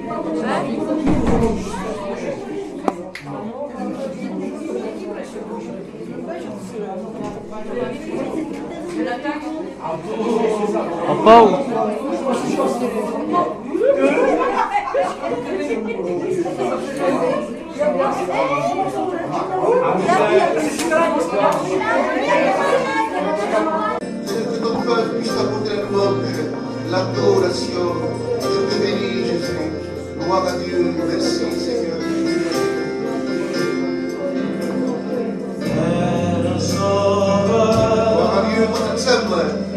Papa. Que ton peuple puisse apporter la louange, l'adoration. Je te bénis, Jésus. Gloire à Dieu. Merci, Seigneur. Gloire à Dieu, on t'aime.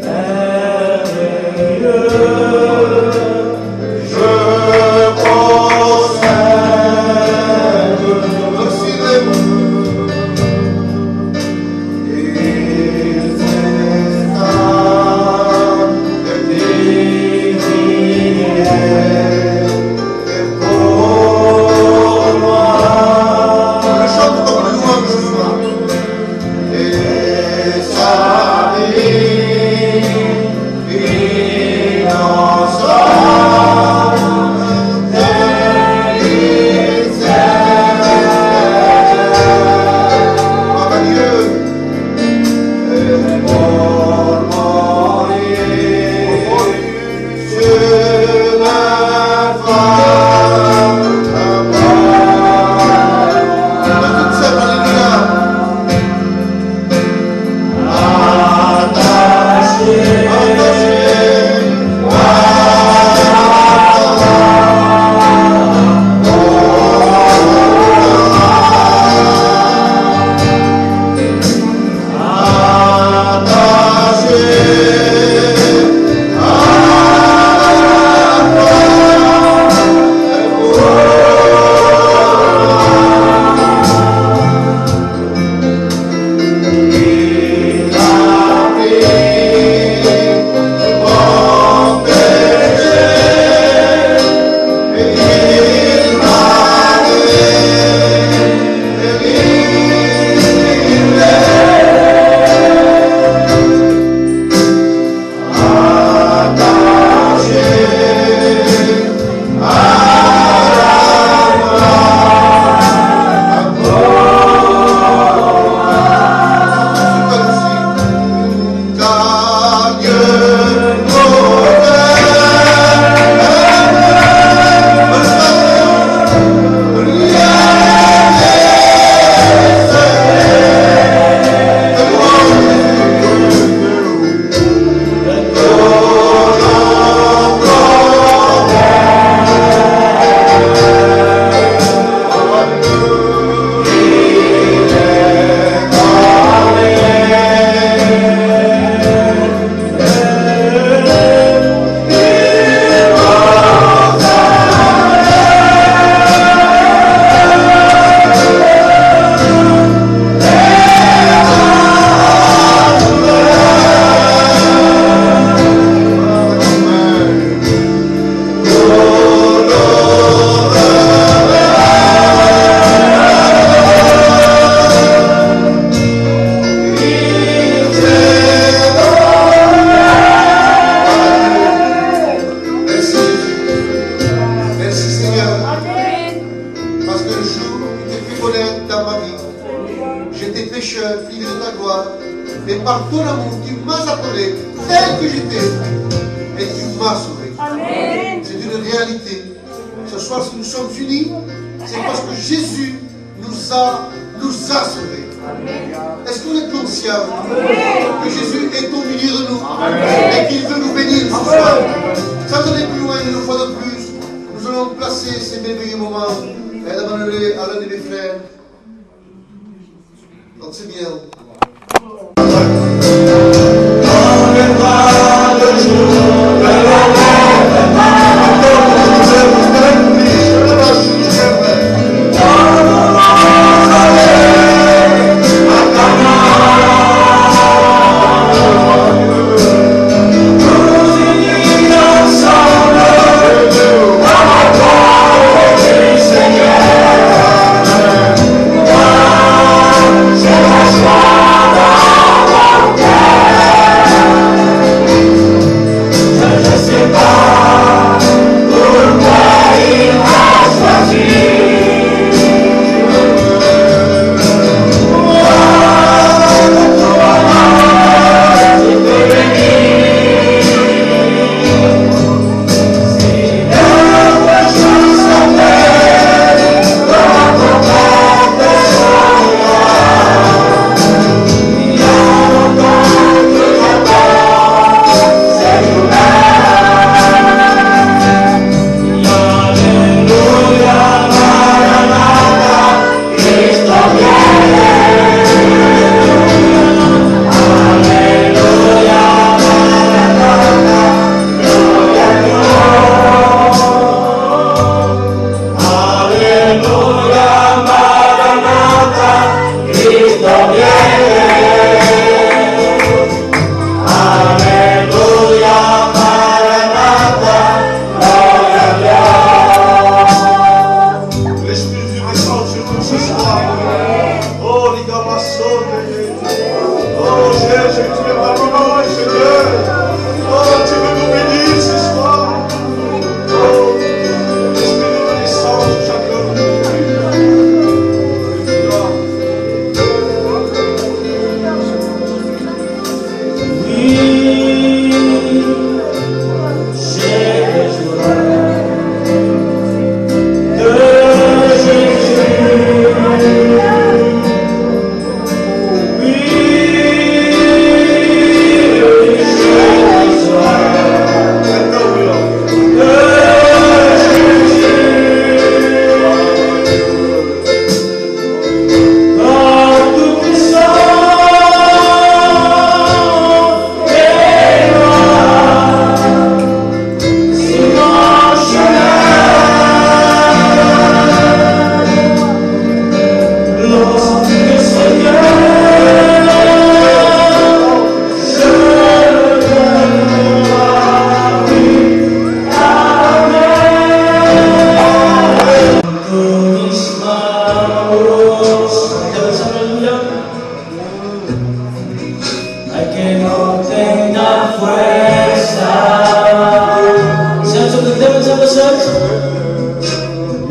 Wow.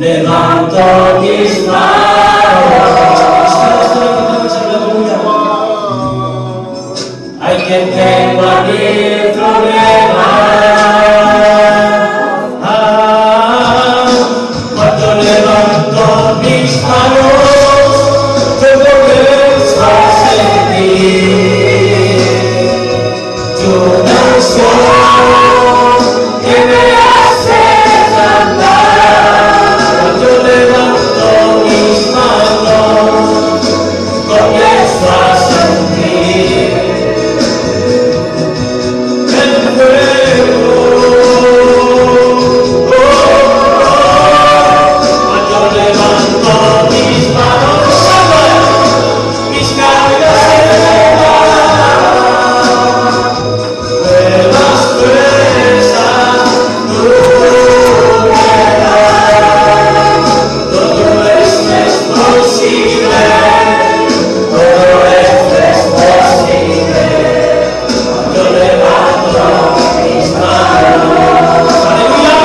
levanto mis manos. Hay quien tengo a mi problema. Cuando levanto mis manos, yo comienzo a sentir una unción que me hace cantar. Cuando levanto mis manos, comienzo a sentir el fuego. Cuando levanto mis manos, mis cargas se elevan, nuevas fuerzas tú me das. Todo esto es posible, todo esto es posible. Cuando levanto mis manos, aleluya,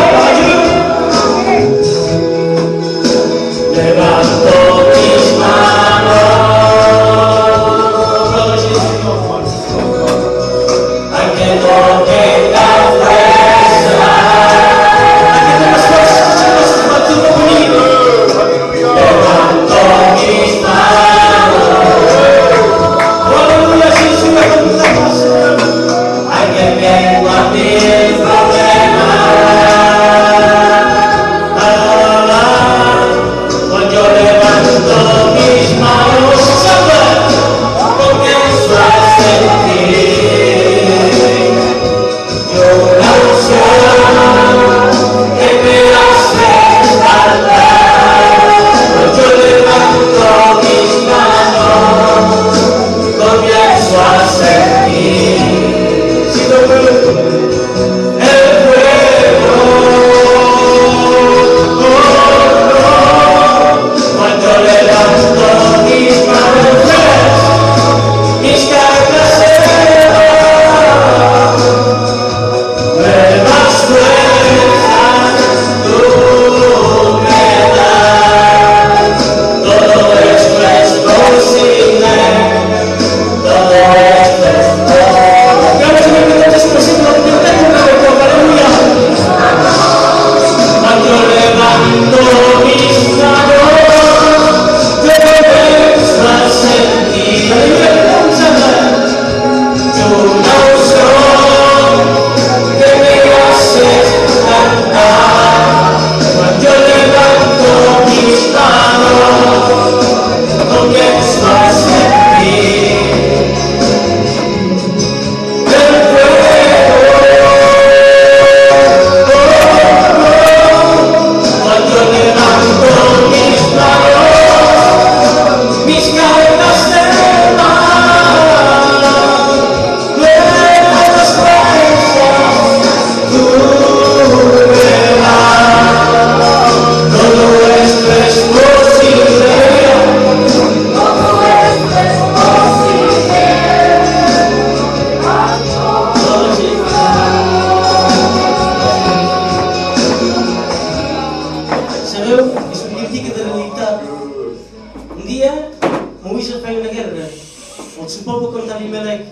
levanto mis manos. Hay que no tenga fuerza, hay que tenga fuerza, mantuvo conmigo. Levanto mis manos. Aleluya, sí, sí, hay que tengo a mi problema. Cuando yo levanto mis manos, comienzo a sentir una unción que me hace saltar. Cuando yo levanto mis manos, comienzo a sentir, si no puedo, el fuego. Cuando levanto mis manos, mis cargas se elevan, nuevas fuerzas tú me das. Todo esto es posible, todo esto es posible. Aleluya. Cuando levanto mis manos, yo comienzo a sentir una unción que me hace cantar. Cuando yo levanto mis manos, comienzo a sentir el fuego. Cuando levanto mis manos, mis cargas se elevan, nuevas fuerzas tú me das. Todo esto es posible, todo esto es posible. Sabeu? Isso significa da realidade. Dia, Moisés veio na guerra. Onde se povo contra Abimelech.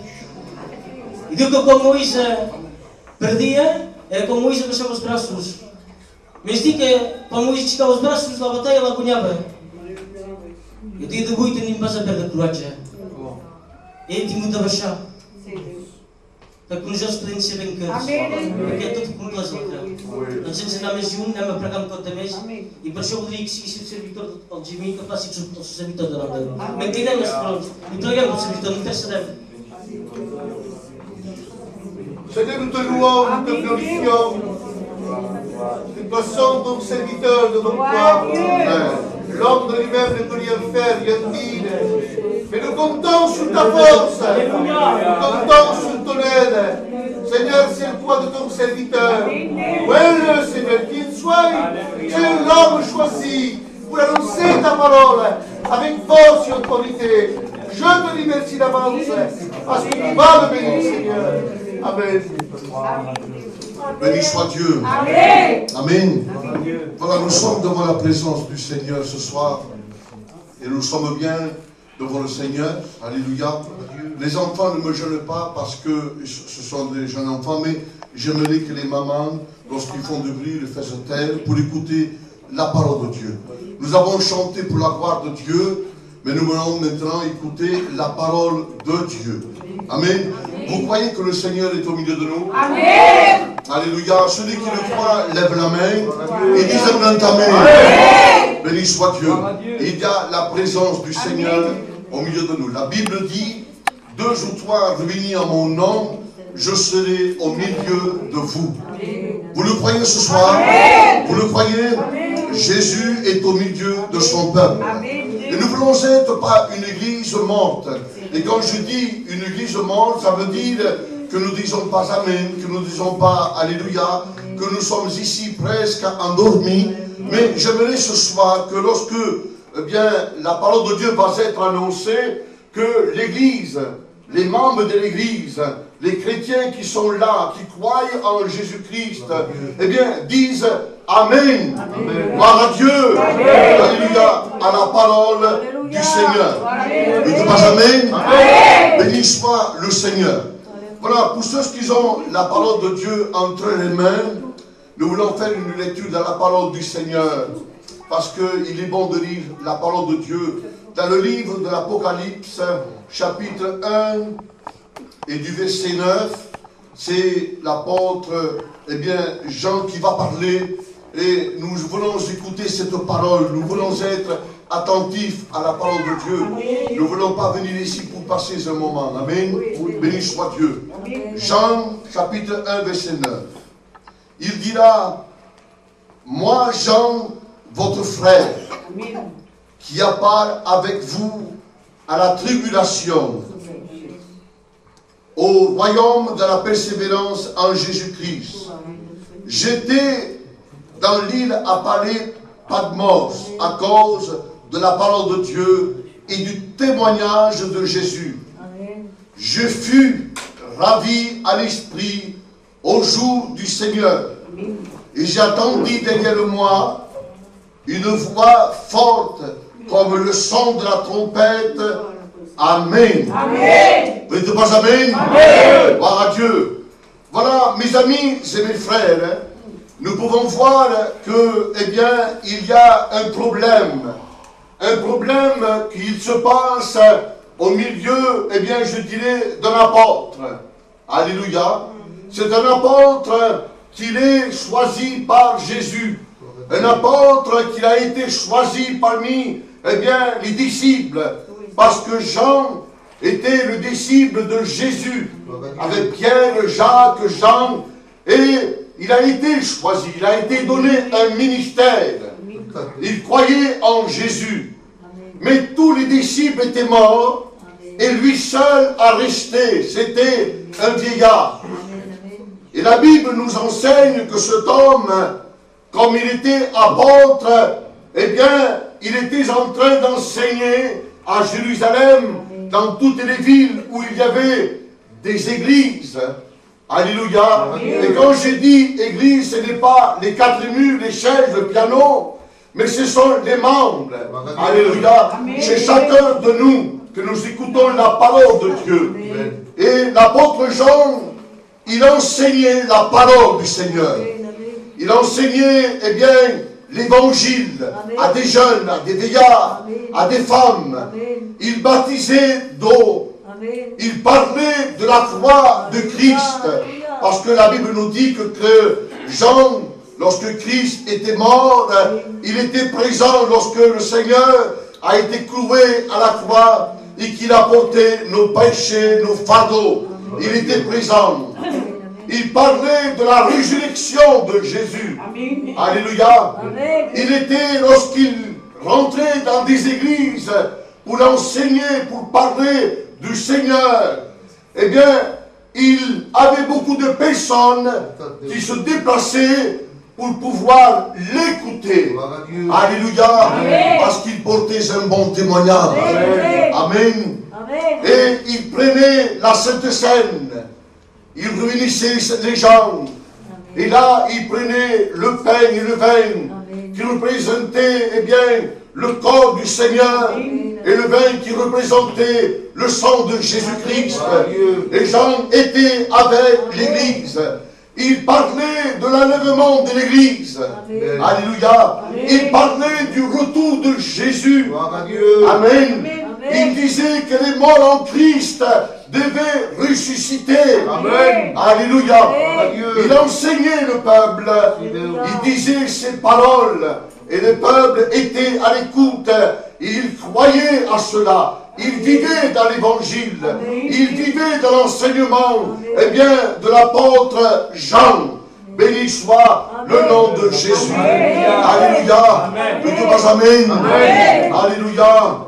E do que com Moisés perdia, era com Moisés baixava os braços. Mas diz que para Moisés descava os braços, lá batalha, lá agonhava. Eu tinha de muito nem passa perto da Croácia. Ele tinha muito a baixar. Para que nos jogos podem ser bem caros. Porque é tudo com classe lateral. Nós ensinamos juntos, não é para cá me conta mesmo. E para o Rodrigo, se isso ser vitor ao Jimmy, que eu faço isso ao ser vitor da Ronda. Mentira, mas pronto. Entregamos ao ser vitor, não tem saber. Seigneur, nous te louons, nous te glorifions. Nous passons ton serviteur devant toi. L'homme de lui-même ne peut rien faire, rien dire. Mais nous comptons sur ta force. Nous comptons sur ton aide. Seigneur, sers-toi de ton serviteur. Oui, Seigneur, qu'il soit. Tu es l'homme choisi pour annoncer ta parole avec force et autorité. Je te remercie d'avance parce que tu vas me bénir, Seigneur. Amen. Béni soit Dieu. Amen. Amen. Voilà, nous sommes devant la présence du Seigneur ce soir. Et nous sommes bien devant le Seigneur. Alléluia. Les enfants ne me gênent pas parce que ce sont des jeunes enfants, mais j'aimerais que les mamans, lorsqu'ils font du bruit, le fassent taire pour écouter la parole de Dieu. Nous avons chanté pour la gloire de Dieu, mais nous allons maintenant écouter la parole de Dieu. Amen. Vous croyez que le Seigneur est au milieu de nous? Amen. Alléluia. Celui qui le croit, lève la main et dit un grand Amen. Béni soit Dieu. Il y a la présence du Seigneur au milieu de nous. La Bible dit, 2 ou 3 réunis en mon nom, je serai au milieu de vous. Vous le croyez ce soir? Vous le croyez? Jésus est au milieu de son peuple. Et nous ne voulons être pas une église morte. Et quand je dis une église morte, ça veut dire que nous ne disons pas Amen, que nous ne disons pas Alléluia, que nous sommes ici presque endormis. Mais j'aimerais ce soir que lorsque la parole de Dieu va être annoncée, que l'église, les membres de l'église, les chrétiens qui sont là, qui croient en Jésus-Christ, eh bien, disent Amen. Gloire à Dieu. Alléluia. À la parole du Seigneur. Ne dites pas Amen. Béni soit le Seigneur. Voilà, pour ceux qui ont la parole de Dieu entre les mains, nous voulons faire une lecture de la parole du Seigneur. Parce qu'il est bon de lire la parole de Dieu. Dans le livre de l'Apocalypse, chapitre 1 et du verset 9, c'est l'apôtre Jean qui va parler. Et nous voulons écouter cette parole. Nous voulons être attentifs à la parole de Dieu. Nous ne voulons pas venir ici pour passer un moment. Amen. Béni soit Dieu. Jean, chapitre 1, verset 9. Il dira, moi, Jean, votre frère, qui a part avec vous à la tribulation, au royaume de la persévérance en Jésus-Christ. J'étais dans l'île appelée Patmos à cause de la parole de Dieu et du témoignage de Jésus. Je fus ravi à l'esprit au jour du Seigneur. Et j'attendis derrière moi une voix forte comme le son de la trompette. Amen. Amen. Vous dites pas Amen? Amen. Gloire à Dieu. Voilà, mes amis et mes frères, nous pouvons voir que, il y a un problème. Un problème qui se passe au milieu, je dirais, d'un apôtre. Alléluia. C'est un apôtre qui est choisi par Jésus. Un apôtre qui a été choisi parmi, les disciples. Parce que Jean était le disciple de Jésus. Avec Pierre, Jacques, Jean. Et il a été choisi. Il a été donné un ministère. Il croyait en Jésus. Mais tous les disciples étaient morts. Et lui seul a resté. C'était un vieillard. Et la Bible nous enseigne que cet homme, comme il était apôtre, il était en train d'enseigner à Jérusalem, dans toutes les villes où il y avait des églises. Alléluia. Et quand je dis église, ce n'est pas les 4 murs, les chaises, le piano, mais ce sont les membres. Alléluia. C'est chacun de nous que nous écoutons la parole de Dieu. Et l'apôtre Jean, il enseignait la parole du Seigneur. Il enseignait, l'évangile à des jeunes, à des vieillards, à des femmes. Il baptisait d'eau. Il parlait de la croix de Christ. Parce que la Bible nous dit que Jean, lorsque Christ était mort, il était présent lorsque le Seigneur a été cloué à la croix et qu'il a porté nos péchés, nos fardeaux. Il était présent. Il parlait de la résurrection de Jésus. Amen. Alléluia. Amen. Il était, lorsqu'il rentrait dans des églises pour enseigner, pour parler du Seigneur, il avait beaucoup de personnes qui se déplaçaient pour pouvoir l'écouter. Alléluia. Amen. Parce qu'il portait un bon témoignage. Amen. Amen. Amen. Et il prenait la Sainte Seine. Il réunissait les gens. Et là, il prenait le pain et le vin qui représentaient, eh bien, le corps du Seigneur et le vin qui représentait le sang de Jésus-Christ. Et Jean était avec l'Église. Il parlait de l'enlèvement de l'Église. Alléluia. Il parlait du retour de Jésus. Amen. Il disait que les morts en Christ devaient ressusciter. Amen. Alléluia. Il enseignait le peuple. Il disait ces paroles. Et le peuple était à l'écoute. Il croyait à cela. Il vivait dans l'évangile. Il vivait dans l'enseignement, eh bien, de l'apôtre Jean. Béni soit le nom de Jésus. Alléluia. Ne dis pas amen. Alléluia.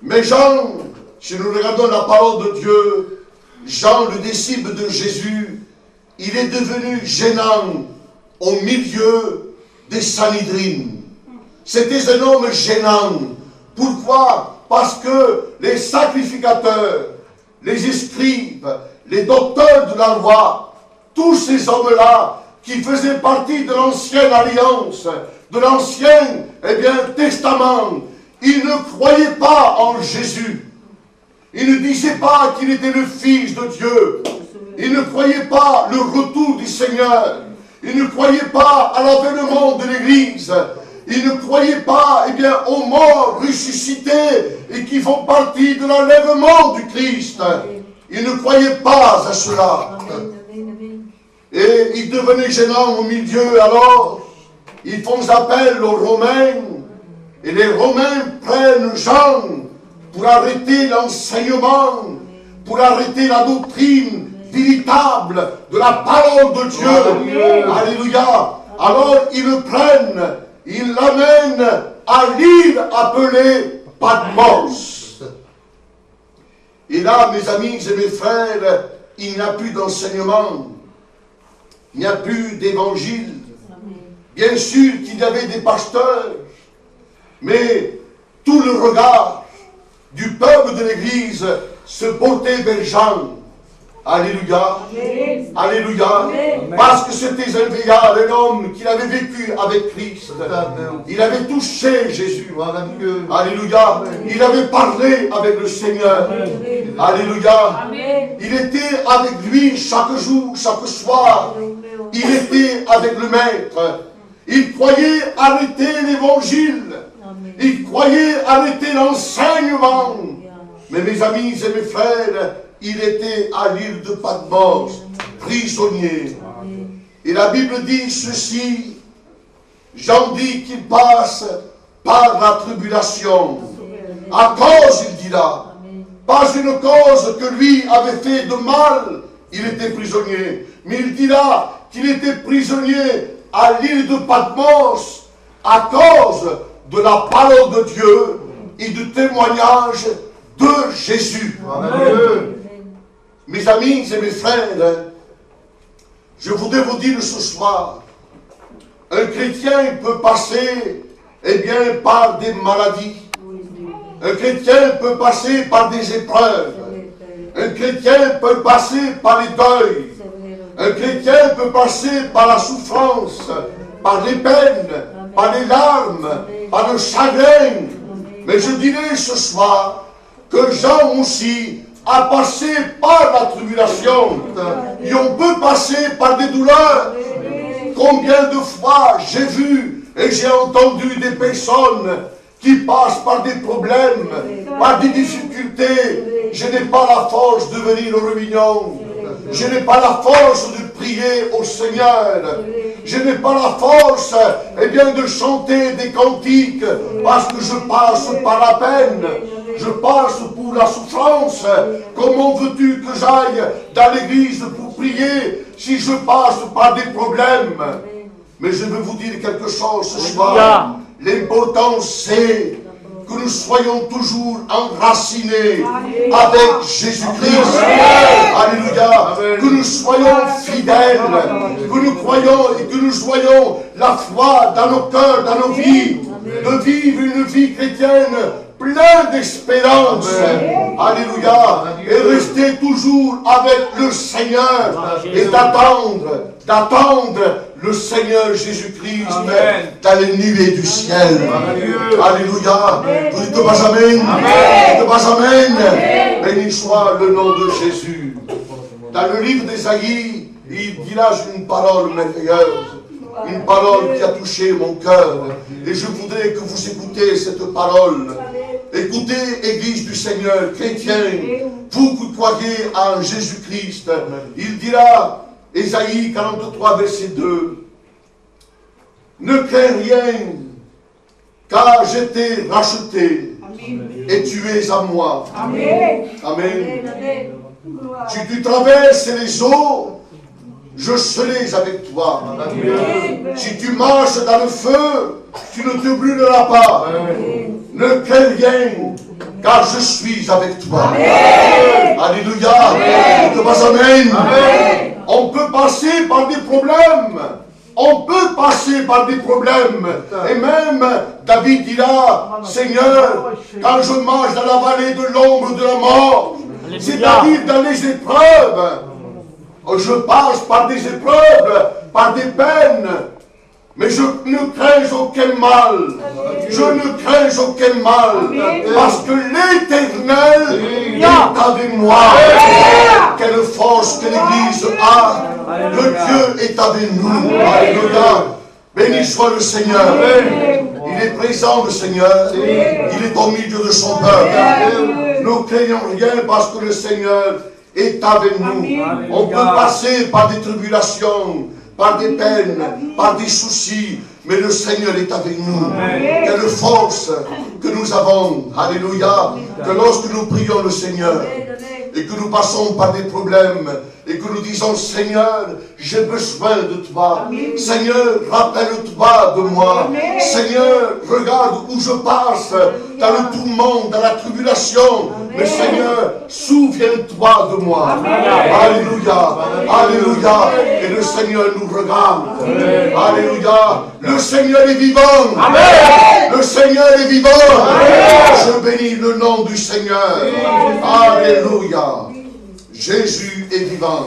Mais Jean, si nous regardons la parole de Dieu, Jean, le disciple de Jésus, il est devenu gênant au milieu des Sanhédrines. C'était un homme gênant. Pourquoi? Parce que les sacrificateurs, les scribes, les docteurs de la loi, tous ces hommes-là qui faisaient partie de l'ancienne alliance, de l'ancien, eh bien, testament, ils ne croyaient pas en Jésus. Ils ne disaient pas qu'il était le Fils de Dieu. Ils ne croyaient pas le retour du Seigneur. Ils ne croyaient pas à l'avènement de l'Église. Ils ne croyaient pas, eh bien, aux morts ressuscités et qui font partie de l'enlèvement du Christ. Ils ne croyaient pas à cela. Et ils devenaient gênants au milieu, alors ils font appel aux Romains. Et les Romains prennent Jean pour arrêter l'enseignement, pour arrêter la doctrine véritable de la parole de Dieu. Alléluia. Alors ils le prennent, ils l'amènent à l'île appelée Patmos. Et là, mes amis et mes frères, il n'y a plus d'enseignement, il n'y a plus d'évangile. Bien sûr qu'il y avait des pasteurs, mais tout le regard du peuple de l'Église se portait vers Jean. Alléluia. Amen. Alléluia. Amen. Parce que c'était un vieillard, un homme qui avait vécu avec Christ. Il avait touché Jésus. Alléluia. Il avait parlé avec le Seigneur. Alléluia. Amen. Il était avec lui chaque jour, chaque soir. Il était avec le Maître. Il croyait arrêter l'évangile. Il croyait arrêter l'enseignement. Mais mes amis et mes frères, il était à l'île de Patmos, prisonnier. Et la Bible dit ceci, Jean dit qu'il passe par la tribulation. À cause, il dit là, pas une cause que lui avait fait de mal, il était prisonnier. Mais il dit là qu'il était prisonnier à l'île de Patmos à cause de la parole de Dieu et du témoignage de Jésus. Amen. Mes amis et mes frères, je voudrais vous dire ce soir, un chrétien peut passer, eh bien, par des maladies. Un chrétien peut passer par des épreuves. Un chrétien peut passer par les deuils. Un chrétien peut passer par la souffrance, par les peines, par les larmes, par le chagrin. Mais je dirais ce soir que Jean aussi a passé par la tribulation. Et on peut passer par des douleurs. Combien de fois j'ai vu et j'ai entendu des personnes qui passent par des problèmes, par des difficultés. Je n'ai pas la force de venir aux réunions. Je n'ai pas la force de prier au Seigneur. Je n'ai pas la force, eh bien, de chanter des cantiques parce que je passe par la peine. Je passe pour la souffrance. Comment veux-tu que j'aille dans l'église pour prier si je passe par des problèmes? Mais je veux vous dire quelque chose ce soir. L'important c'est que nous soyons toujours enracinés avec Jésus-Christ. Alléluia. Que nous soyons fidèles. Que nous croyons et que nous joions la foi dans nos cœurs, dans nos vies. De vivre une vie chrétienne plein d'espérance. Alléluia. Et rester toujours avec le Seigneur et d'attendre le Seigneur Jésus-Christ dans les nuées du ciel. Alléluia. Vous dites pas amen. Vous dites pas amen. Béni soit le nom de Jésus. Dans le livre d'Ésaïe, il dira une parole merveilleuse. Une parole qui a touché mon cœur. Et je voudrais que vous écoutez cette parole. Écoutez, Église du Seigneur, chrétien, vous qui croyez en Jésus-Christ. Il dira, Ésaïe 43, verset 2, ne crains rien, car je t'ai racheté, et tu es à moi. Amen. Amen. Si tu traverses les eaux, je serai avec toi. Amen. Si tu marches dans le feu, tu ne te brûleras pas. Amen. Ne crains rien, car je suis avec toi. Amen. Alléluia. Amen. Amen. On peut passer par des problèmes. On peut passer par des problèmes. Et même David dira, Seigneur, quand je marche dans la vallée de l'ombre de la mort, c'est-à-dire dans les épreuves, je passe par des épreuves, par des peines, mais je ne crains aucun mal. Je ne crains aucun mal, parce que l'Éternel est avec moi. Quelle force que l'Église a, que Dieu est avec nous. Alléluia. Béni soit le Seigneur. Il est présent, le Seigneur. Il est au milieu de son peuple. Nous ne craignons rien parce que le Seigneur est avec nous. On peut passer par des tribulations, par des peines, par des soucis, mais le Seigneur est avec nous. Quelle force que nous avons. Alléluia. Que lorsque nous prions le Seigneur et que nous passons par des problèmes et que nous disons, Seigneur, j'ai besoin de toi. Seigneur, rappelle-toi de moi. Seigneur, regarde où je passe, dans le tourment, dans la tribulation. Mais Seigneur, souviens-toi de moi. Alléluia. Alléluia. Et le Seigneur nous regarde. Alléluia. Le Seigneur est vivant. Le Seigneur est vivant. Je bénis le nom du Seigneur. Alléluia. Jésus est vivant.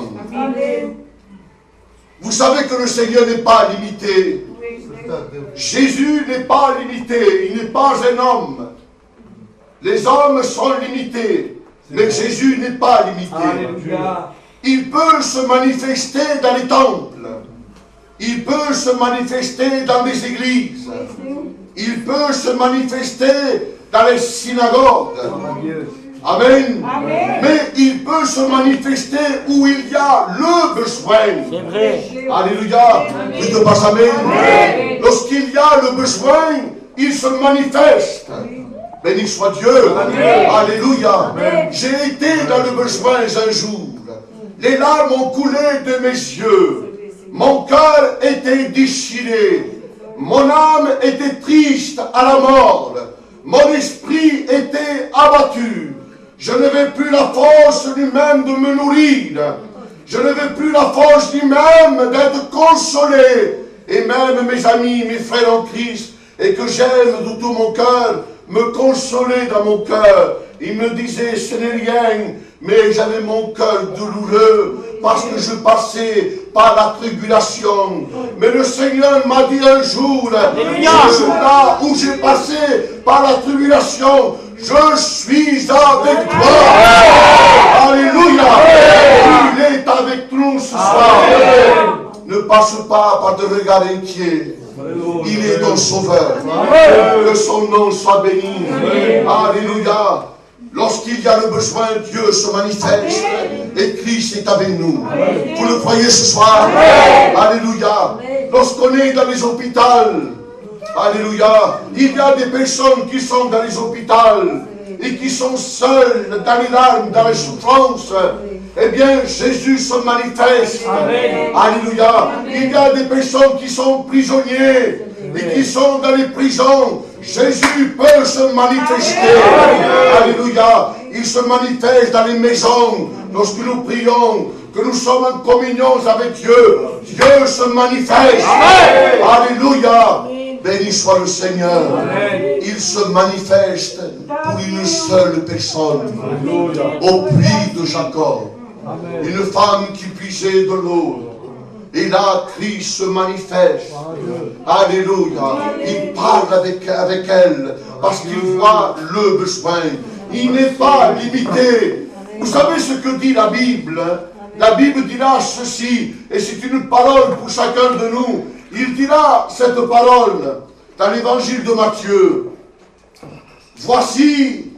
Vous savez que le Seigneur n'est pas limité. Jésus n'est pas limité. Il n'est pas un homme. Les hommes sont limités. Mais Jésus n'est pas limité. Il peut se manifester dans les temples. Il peut se manifester dans les églises. Il peut se manifester dans les synagogues. Amen. Mais il peut se manifester où il y a le besoin. C'est vrai. Alléluia. Dites pas amen. Lorsqu'il y a le besoin, il se manifeste. Béni soit Dieu. Alléluia. J'ai été dans le besoin un jour. Les larmes ont coulé de mes yeux. Mon cœur était déchiré. Mon âme était triste à la mort. Mon esprit était abattu. Je n'avais plus la force ni même de me nourrir. Je n'avais plus la force ni même d'être consolé. Et même mes amis, mes frères en Christ, et que j'aime de tout mon cœur, me consolaient dans mon cœur. Ils me disaient, ce n'est rien, mais j'avais mon cœur douloureux parce que je passais par la tribulation. Mais le Seigneur m'a dit un jour, ce jour-là où j'ai passé par la tribulation, je suis avec toi. Alléluia. Il est avec nous ce soir. Ne passe pas par de regards inquiets. Il est ton sauveur. Que son nom soit béni. Alléluia. Lorsqu'il y a le besoin, Dieu se manifeste et Christ est avec nous. Vous le croyez ce soir? Alléluia. Lorsqu'on est dans les hôpitaux, alléluia, il y a des personnes qui sont dans les hôpitaux et qui sont seules dans les larmes, dans les souffrances. Eh bien, Jésus se manifeste. Alléluia. Il y a des personnes qui sont prisonniers et qui sont dans les prisons. Jésus peut se manifester. Alléluia. Il se manifeste dans les maisons. Lorsque nous prions, que nous sommes en communion avec Dieu, Dieu se manifeste. Alléluia. Béni soit le Seigneur. Il se manifeste pour une seule personne. Au puits de Jacob. Une femme qui puisait de l'eau. Et là, Christ se manifeste. Alléluia. Il parle avec elle parce qu'il voit le besoin. Il n'est pas limité. Vous savez ce que dit la Bible? La Bible dira ceci, et c'est une parole pour chacun de nous. Il dira cette parole dans l'évangile de Matthieu. Voici,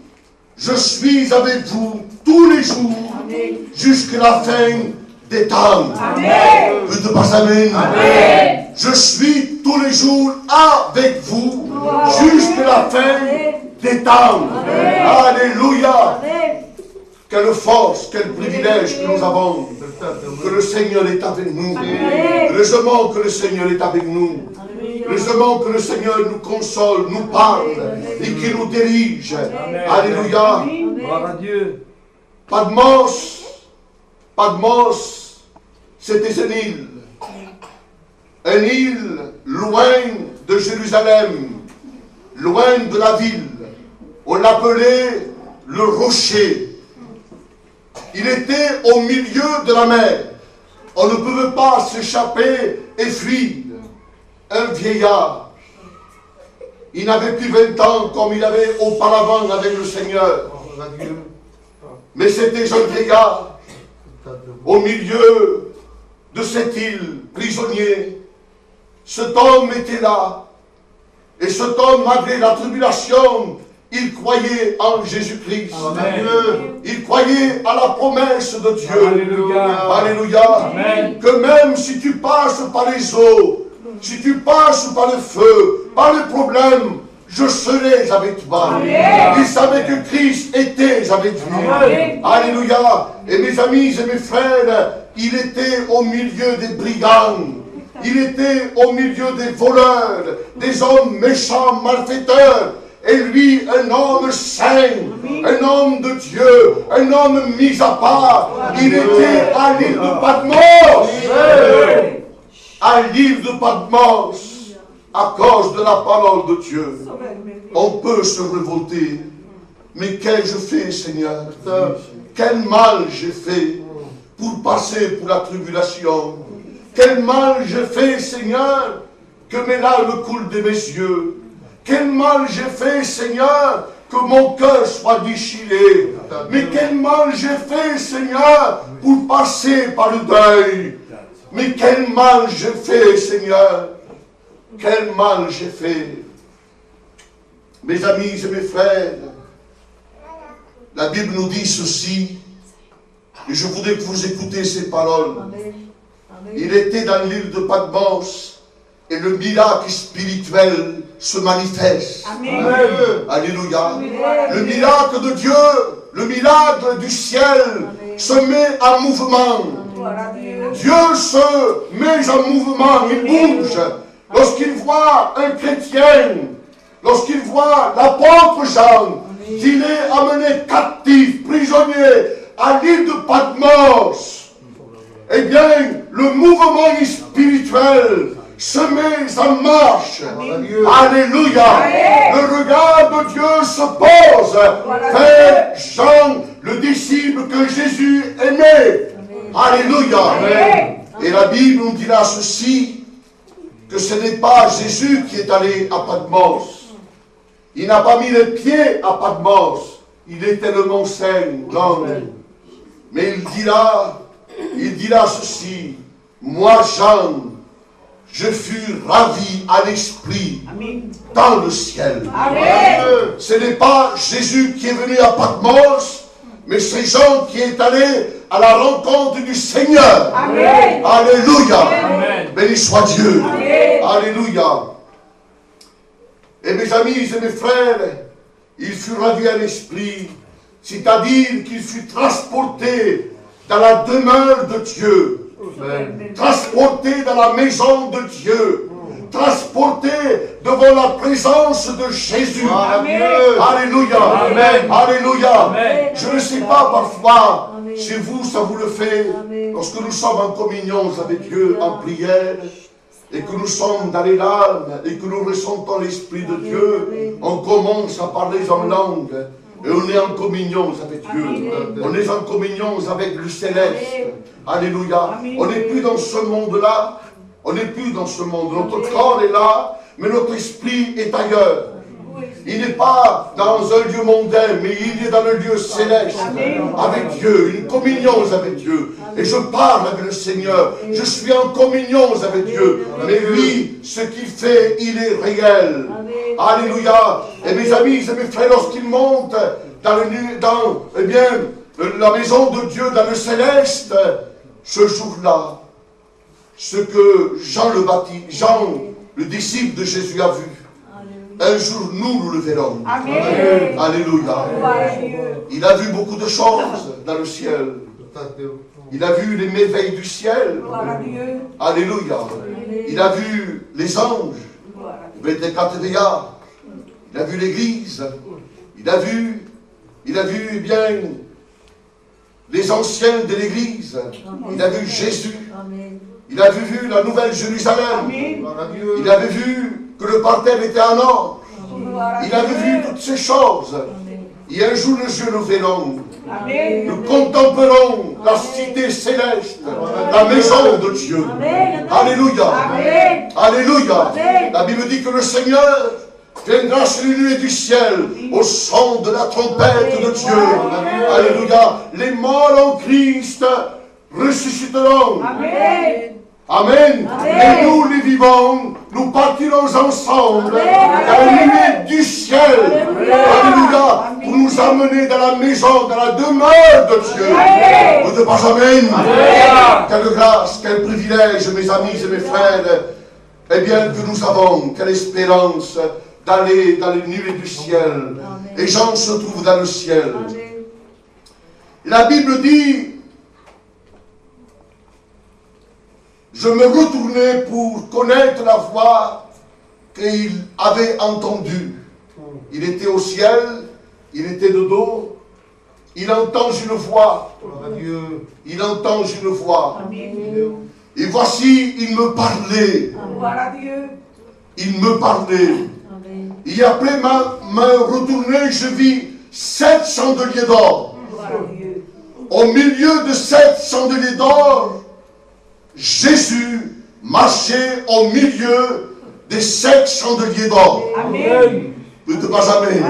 je suis avec vous tous les jours jusqu'à la fin des temps. Amen. Ne dites pas amen. Amen. Je suis tous les jours avec vous jusqu'à la fin des temps. Amen. Alléluia. Amen. Quelle force, quel privilège que nous avons. Que le Seigneur est avec nous. Heureusement que le Seigneur est avec nous. Heureusement que le Seigneur nous console, nous parle et qu'il nous dirige. Alléluia. Gloire à Dieu. Patmos, c'était une île. Une île loin de Jérusalem, loin de la ville. On l'appelait le rocher. Il était au milieu de la mer. On ne pouvait pas s'échapper et fuir. Un vieillard. Il n'avait plus 20 ans comme il avait auparavant avec le Seigneur. Mais c'était un vieillard au milieu de cette île, prisonnier. Cet homme était là. Et cet homme, malgré la tribulation, il croyait en Jésus-Christ. Il croyait à la promesse de Dieu. Alléluia. Alléluia. Amen. Que même si tu passes par les eaux, si tu passes par le feu, par les problèmes, je serai avec toi. Amen. Il savait que Christ était avec lui. Amen. Alléluia. Et mes amis et mes frères, il était au milieu des brigands. Il était au milieu des voleurs, des hommes méchants, malfaiteurs. Et lui, un homme saint, un homme de Dieu, un homme mis à part. Il était à l'île de Patmos. À l'île de Patmos, à cause de la parole de Dieu. On peut se révolter. Mais qu'ai-je fait, Seigneur? Quel mal j'ai fait pour passer pour la tribulation? Quel mal j'ai fait, Seigneur, que mes larmes coulent de mes yeux? Quel mal j'ai fait, Seigneur, que mon cœur soit déchiré? Mais quel mal j'ai fait, Seigneur, pour passer par le deuil? Mais quel mal j'ai fait, Seigneur? Quel mal j'ai fait? Mes amis et mes frères, la Bible nous dit ceci, et je voudrais que vous écoutez ces paroles. Il était dans l'île de Patmos, et le miracle spirituel se manifeste. Amen. Alléluia. Le miracle de Dieu, le miracle du ciel se met en mouvement. Dieu se met en mouvement, il bouge. Lorsqu'il voit un chrétien, lorsqu'il voit l'apôtre Jean, qu'il est amené captif, prisonnier, à l'île de Patmos, eh bien, le mouvement spirituel se met en marche. Alléluia. Le regard de Dieu se pose vers Jean, le disciple que Jésus aimait. Alléluia. Et la Bible nous dira ceci, que ce n'est pas Jésus qui est allé à Patmos. Il n'a pas mis les pieds à Patmos. Il est tellement saint. Non. Mais il dira ceci, moi Jean, je fus ravi à l'esprit dans le ciel. Amen. Ce n'est pas Jésus qui est venu à Patmos, mais c'est Jean qui est allé à la rencontre du Seigneur. Amen. Alléluia. Amen. Béni soit Dieu. Amen. Alléluia. Et mes amis et mes frères, il fut ravi à l'esprit, c'est-à-dire qu'il fut transporté dans la demeure de Dieu. Transporté dans la maison de Dieu, transporté devant la présence de Jésus. Amen. Alléluia. Amen. Alléluia. Amen. Je ne sais pas, parfois, chez vous, ça vous le fait, lorsque nous sommes en communion avec Dieu, en prière, et que nous sommes dans les larmes et que nous ressentons l'Esprit de Dieu, on commence à parler en langue et on est en communion avec Dieu. On est en communion avec le céleste. Alléluia. On n'est plus dans ce monde-là. On n'est plus dans ce monde. Notre corps est là, mais notre esprit est ailleurs. Il n'est pas dans un lieu mondain, mais il est dans le lieu céleste, avec Dieu, une communion avec Dieu. Et je parle avec le Seigneur, je suis en communion avec Dieu. Mais lui, ce qu'il fait, il est réel. Alléluia. Et mes amis et mes frères, lorsqu'ils montent dans la maison de Dieu, dans le céleste, ce jour-là, ce que Jean le disciple de Jésus, a vu, un jour, nous le verrons. Amen. Alléluia. Il a vu beaucoup de choses dans le ciel. Il a vu les merveilles du ciel. Alléluia. Il a vu les anges. Il a vu l'église. Il a vu bien les anciens de l'église. Il a vu Jésus. Il a vu la nouvelle Jérusalem. Il avait vu que le parterre était en or. Il avait vu toutes ces choses. Et un jour, les yeux nous verront. Nous contemplerons la cité céleste, la maison de Dieu. Alléluia. Alléluia. La Bible dit que le Seigneur viendra sur les nuées du ciel au son de la trompette de Dieu. Alléluia. Les morts en Christ ressusciteront. Amen. Et nous, les vivants, nous partirons ensemble dans les nuées du ciel. Alléluia. Pour nous amener dans la maison, dans la demeure de Dieu. Vous ne pas amen. Quelle grâce, quel privilège, mes amis et mes frères, eh bien, que nous avons, quelle espérance d'aller dans les nuées du ciel. Et Jean se trouve dans le ciel. La Bible dit, je me retournai pour connaître la voix qu'il avait entendue. Il était au ciel, il était de dos, il entend une voix. Il entend une voix. Et voici, il me parlait. Il me parlait. Et après me retourner, je vis 7 chandeliers d'or. Au milieu de 7 chandeliers d'or, Jésus marchait au milieu des 7 chandeliers d'or. Amen. Ne te pas jamais.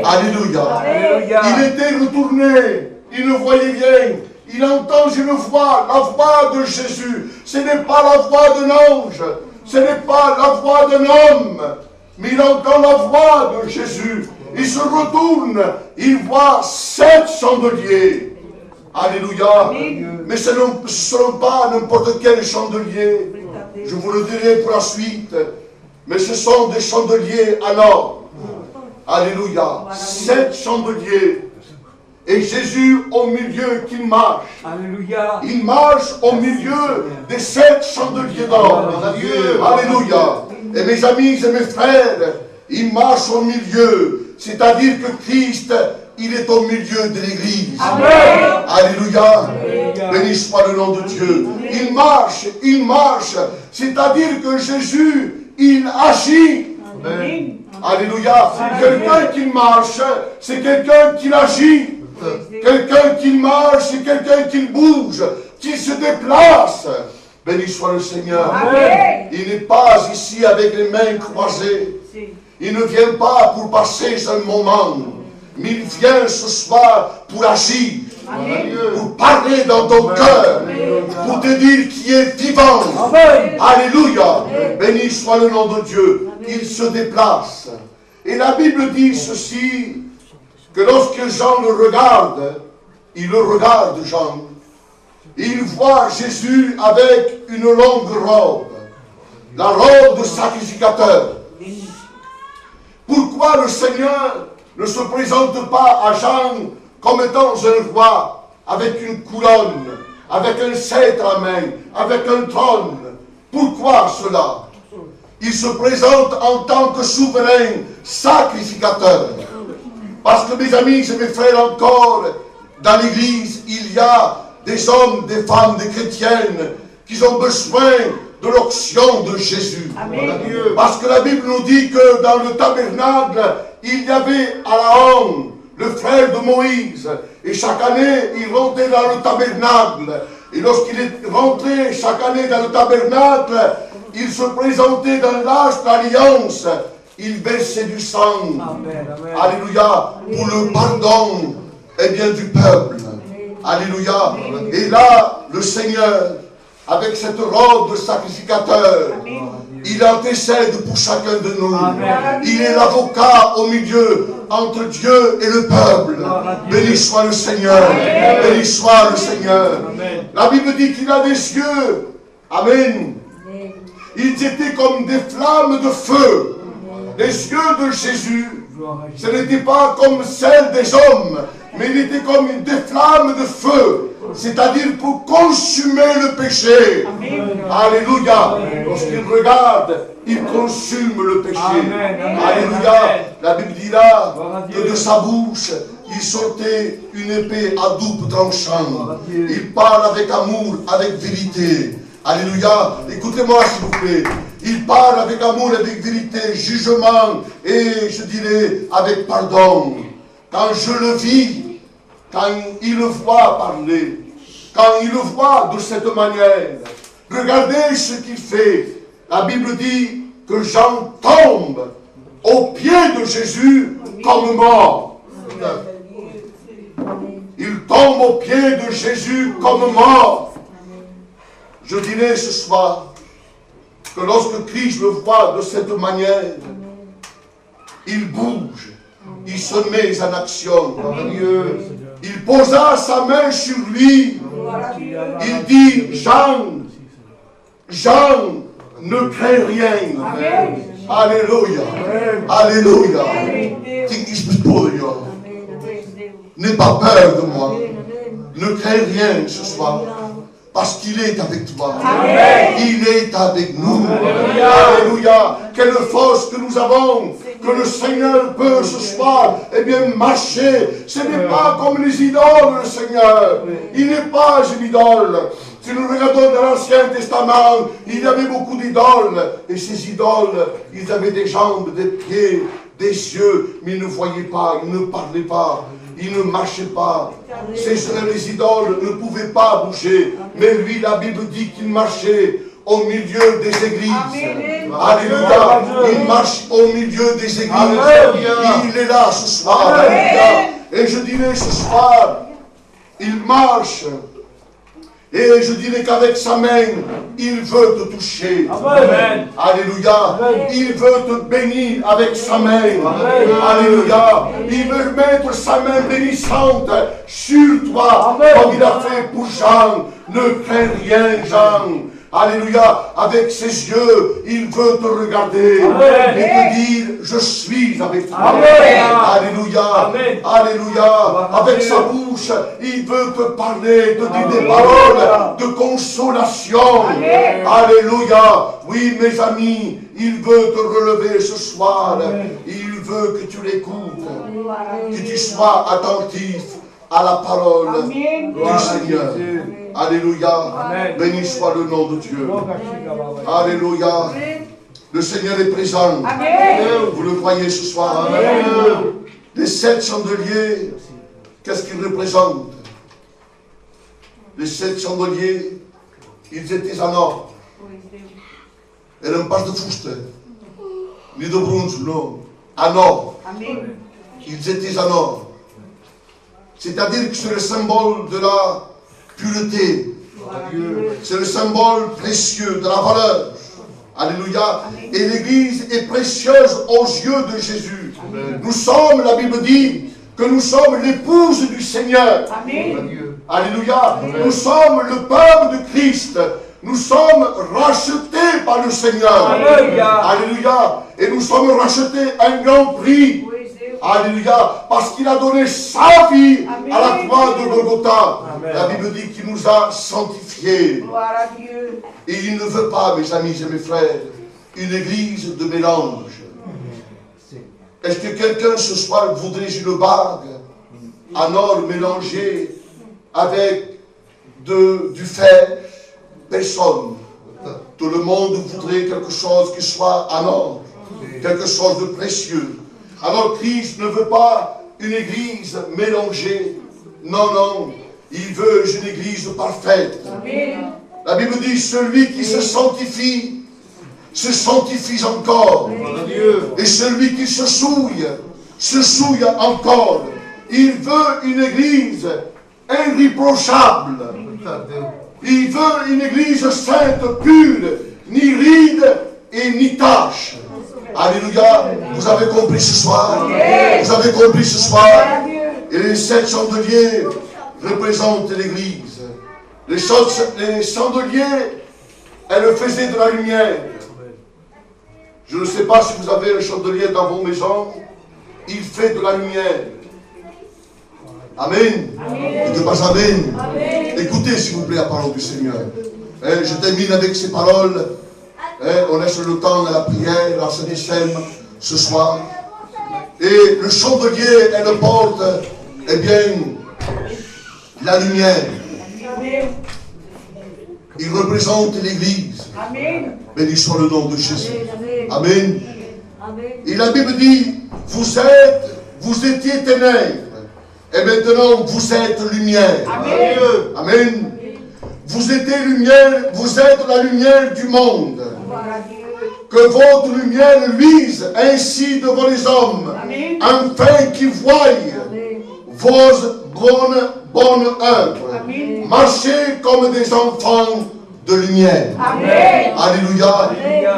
Alléluia. Il était retourné, il ne voyait rien. Il entend une voix, la voix de Jésus. Ce n'est pas la voix d'un ange, ce n'est pas la voix d'un homme, mais il entend la voix de Jésus. Il se retourne, il voit 7 chandeliers. Alléluia. Mais ce ne seront pas n'importe quel chandelier. Je vous le dirai pour la suite. Mais ce sont des chandeliers en or. Alléluia. 7 chandeliers. Et Jésus au milieu qui marche. Alléluia. Il marche au milieu des 7 chandeliers d'or. Alléluia. Et mes amis et mes frères, il marche au milieu. C'est-à-dire que Christ, il est au milieu de l'église. Alléluia. Béni soit le nom de Dieu. Il marche. C'est-à-dire que Jésus, il agit. Alléluia. Quelqu'un qui marche, c'est quelqu'un qui agit. Quelqu'un qui marche, c'est quelqu'un qui bouge, qui se déplace. Béni soit le Seigneur. Il n'est pas ici avec les mains croisées. Il ne vient pas pour passer un moment. Mais il vient ce soir pour agir, pour parler dans ton cœur, pour te dire qu'il est vivant. Alléluia. Béni soit le nom de Dieu. Il se déplace. Et la Bible dit ceci, que lorsque Jean le regarde, il le regarde, Jean, il voit Jésus avec une longue robe, la robe de sacrificateur. Pourquoi le Seigneur ne se présente pas à Jean comme étant un roi, avec une couronne, avec un sceptre à main, avec un trône? Pourquoi cela? Il se présente en tant que souverain sacrificateur. Parce que mes amis et mes frères, encore, dans l'église, il y a des hommes, des femmes, des chrétiennes qui ont besoin de l'onction de Jésus. Amen. Parce que la Bible nous dit que dans le tabernacle, il y avait Aaron, le frère de Moïse. Et chaque année, il rentrait dans le tabernacle. Et lorsqu'il est rentré chaque année dans le tabernacle, il se présentait dans l'arche d'alliance. Il versait du sang. Amen. Amen. Alléluia. Pour le pardon du peuple. Alléluia. Et là, le Seigneur, avec cette robe de sacrificateur, il intercède pour chacun de nous. Amen. Il est l'avocat au milieu entre Dieu et le peuple. Béni soit le Seigneur. Béni soit le Seigneur. Amen. La Bible dit qu'il a des yeux. Amen. Ils étaient comme des flammes de feu. Les yeux de Jésus, ce n'était pas comme celles des hommes, mais il était comme des flammes de feu. C'est-à-dire pour consumer le péché. Alléluia. Lorsqu'il regarde, il consume le péché. Alléluia. La Bible dit là que de sa bouche, il sortait une épée à double tranchant. Il parle avec amour, avec vérité. Alléluia. Écoutez-moi s'il vous plaît. Il parle avec amour, avec vérité, jugement et je dirais avec pardon. Quand je le vis, quand il le voit parler, quand il le voit de cette manière, regardez ce qu'il fait. La Bible dit que Jean tombe aux pieds de Jésus comme mort. Il tombe aux pieds de Jésus comme mort. Je dirais ce soir que lorsque Christ le voit de cette manière, il bouge, il se met en action. Il posa sa main sur lui. Il dit, Jean, ne crains rien. Alléluia. Alléluia. N'aie pas peur de moi. Ne crains rien ce soir. Parce qu'il est avec toi. Amen. Il est avec nous. Alléluia. Quelle force que nous avons. Que le Seigneur peut ce soir, marcher. Ce n'est pas comme les idoles, le Seigneur. Il n'est pas une idole. Si nous regardons dans l'Ancien Testament, il y avait beaucoup d'idoles. Et ces idoles, ils avaient des jambes, des pieds, des yeux, mais ils ne voyaient pas, ils ne parlaient pas. Il ne marchait pas. Les idoles ne pouvaient pas bouger. Mais lui, la Bible dit qu'il marchait au milieu des églises. Alléluia. Il marche au milieu des églises. Il est là ce soir. Alléluia. Et je dirais ce soir, il marche. Et je dirais qu'avec sa main, il veut te toucher. Amen. Alléluia. Il veut te bénir avec sa main. Alléluia. Il veut mettre sa main bénissante sur toi. Comme il a fait pour Jean. Ne crains rien, Jean. Alléluia. Avec ses yeux, il veut te regarder. Amen. Et te dire, je suis avec toi. Amen. Alléluia. Amen. Alléluia. Avec sa bouche, il veut te parler, te dire des paroles de consolation. Amen. Alléluia. Oui, mes amis, il veut te relever ce soir. Amen. Il veut que tu l'écoutes. Que tu sois attentif à la parole Amen. du Seigneur. Alléluia. Amen. Béni soit le nom de Dieu. Alléluia. Le Seigneur est présent. Amen. Vous le croyez ce soir. Amen. Les 7 chandeliers, qu'est-ce qu'ils représentent? Les 7 chandeliers, ils étaient en or. Eram pas de fusta, ni de bronze, non. En or. Amen. Ils étaient en or. C'est-à-dire que c'est le symbole de la pureté. C'est le symbole précieux de la valeur. Alléluia. Et l'Église est précieuse aux yeux de Jésus. Amen. Nous sommes, la Bible dit, que nous sommes l'épouse du Seigneur. Amen. Alléluia. Amen. Nous sommes le peuple de Christ. Nous sommes rachetés par le Seigneur. Alléluia. Alléluia. Et nous sommes rachetés à un grand prix. Alléluia, parce qu'il a donné sa vie à la croix de Golgotha. Amen. La Bible dit qu'il nous a sanctifiés. Gloire à Dieu. Et il ne veut pas, mes amis et mes frères, une église de mélange. Est-ce que quelqu'un ce soir voudrait une bague en or mélangé avec du fer? Personne. Tout le monde voudrait quelque chose qui soit en or, quelque chose de précieux. Alors Christ ne veut pas une église mélangée. Non, non. Il veut une église parfaite. Amen. La Bible dit, celui qui se sanctifie encore. Et celui qui se souille encore. Il veut une église irréprochable. Il veut une église sainte, pure, ni ride et ni tache. Alléluia. Vous avez compris ce soir? Vous avez compris ce soir? Et les 7 chandeliers représentent l'église. Les chandeliers, elles faisaient de la lumière. Je ne sais pas si vous avez un chandelier dans vos maisons. Il fait de la lumière. Amen. Ne dites pas Amen. Amen. Écoutez s'il vous plaît la parole du Seigneur. Je termine avec ces paroles. On laisse le temps à la prière, à ce décème ce soir. Et le chandelier, elle porte, eh bien, la lumière. Il représente l'Église. Béni soit le nom de Jésus. Amen. Et la Bible dit, vous étiez ténèbres. Et maintenant, vous êtes lumière. Amen. Amen. Vous êtes lumière, vous êtes la lumière du monde. Que votre lumière luise ainsi devant les hommes, afin qu'ils voient vos bonnes œuvres. Marchez comme des enfants de lumière. Amen. Alléluia.